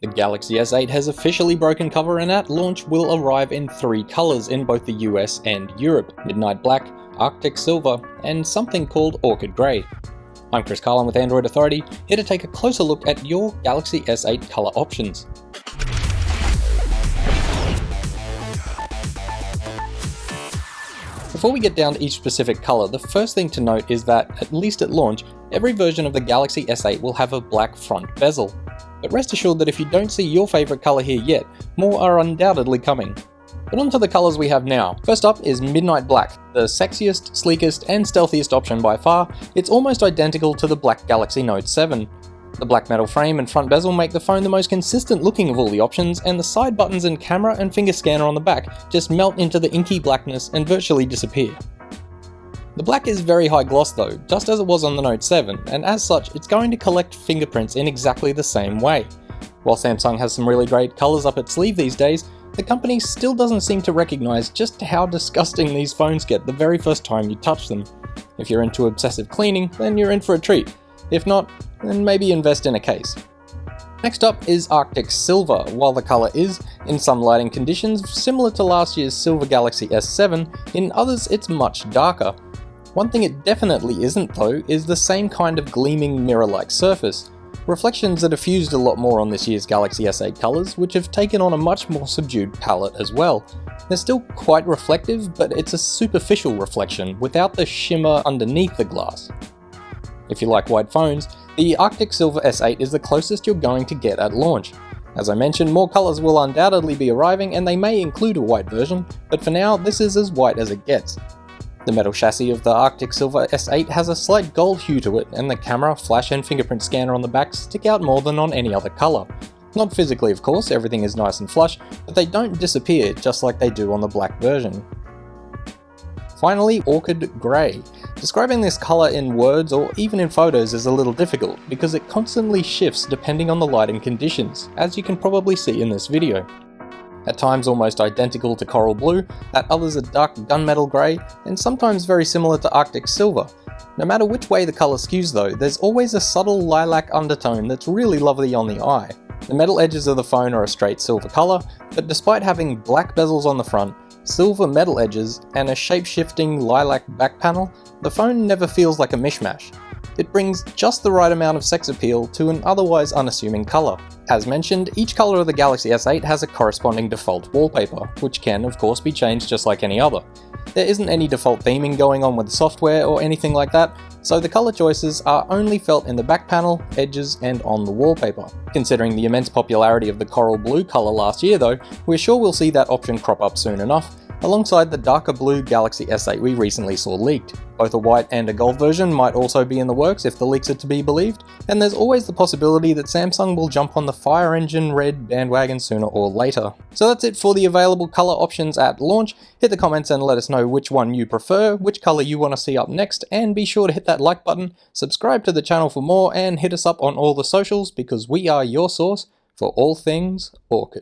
The Galaxy S8 has officially broken cover and at launch will arrive in 3 colours in both the US and Europe: Midnight Black, Arctic Silver, and something called Orchid Gray. I'm Chris Carlin with Android Authority, here to take a closer look at your Galaxy S8 colour options. Before we get down to each specific colour, the first thing to note is that, at least at launch, every version of the Galaxy S8 will have a black front bezel. But rest assured that if you don't see your favourite colour here yet, more are undoubtedly coming. But on to the colours we have now. First up is Midnight Black, the sexiest, sleekest and stealthiest option by far. It's almost identical to the black Galaxy Note 7. The black metal frame and front bezel make the phone the most consistent looking of all the options, and the side buttons and camera and finger scanner on the back just melt into the inky blackness and virtually disappear. The black is very high gloss though, just as it was on the Note 7, and as such it's going to collect fingerprints in exactly the same way. While Samsung has some really great colours up its sleeve these days, the company still doesn't seem to recognise just how disgusting these phones get the very first time you touch them. If you're into obsessive cleaning, then you're in for a treat. If not, then maybe invest in a case. Next up is Arctic Silver. While the colour is, in some lighting conditions, similar to last year's Silver Galaxy S7, in others it's much darker. One thing it definitely isn't though is the same kind of gleaming mirror-like surface. Reflections that are fused a lot more on this year's Galaxy S8 colours, which have taken on a much more subdued palette as well. They're still quite reflective, but it's a superficial reflection, without the shimmer underneath the glass. If you like white phones, the Arctic Silver S8 is the closest you're going to get at launch. As I mentioned, more colours will undoubtedly be arriving and they may include a white version, but for now this is as white as it gets. The metal chassis of the Arctic Silver S8 has a slight gold hue to it, and the camera, flash and fingerprint scanner on the back stick out more than on any other colour. Not physically of course, everything is nice and flush, but they don't disappear just like they do on the black version. Finally, Orchid Gray. Describing this colour in words or even in photos is a little difficult, because it constantly shifts depending on the lighting conditions, as you can probably see in this video. At times almost identical to Coral Blue, at others a dark gunmetal grey, and sometimes very similar to Arctic Silver. No matter which way the colour skews though, there's always a subtle lilac undertone that's really lovely on the eye. The metal edges of the phone are a straight silver colour, but despite having black bezels on the front, silver metal edges, and a shape-shifting lilac back panel, the phone never feels like a mishmash. It brings just the right amount of sex appeal to an otherwise unassuming colour. As mentioned, each colour of the Galaxy S8 has a corresponding default wallpaper, which can of course be changed just like any other. There isn't any default theming going on with the software or anything like that, so the colour choices are only felt in the back panel, edges and on the wallpaper. Considering the immense popularity of the Coral Blue colour last year though, we're sure we'll see that option crop up soon enough, alongside the darker blue Galaxy S8 we recently saw leaked. Both a white and a gold version might also be in the works if the leaks are to be believed, and there's always the possibility that Samsung will jump on the fire engine red bandwagon sooner or later. So that's it for the available colour options at launch. Hit the comments and let us know which one you prefer, which colour you want to see up next, and be sure to hit that like button, subscribe to the channel for more, and hit us up on all the socials because we are your source for all things Orchid.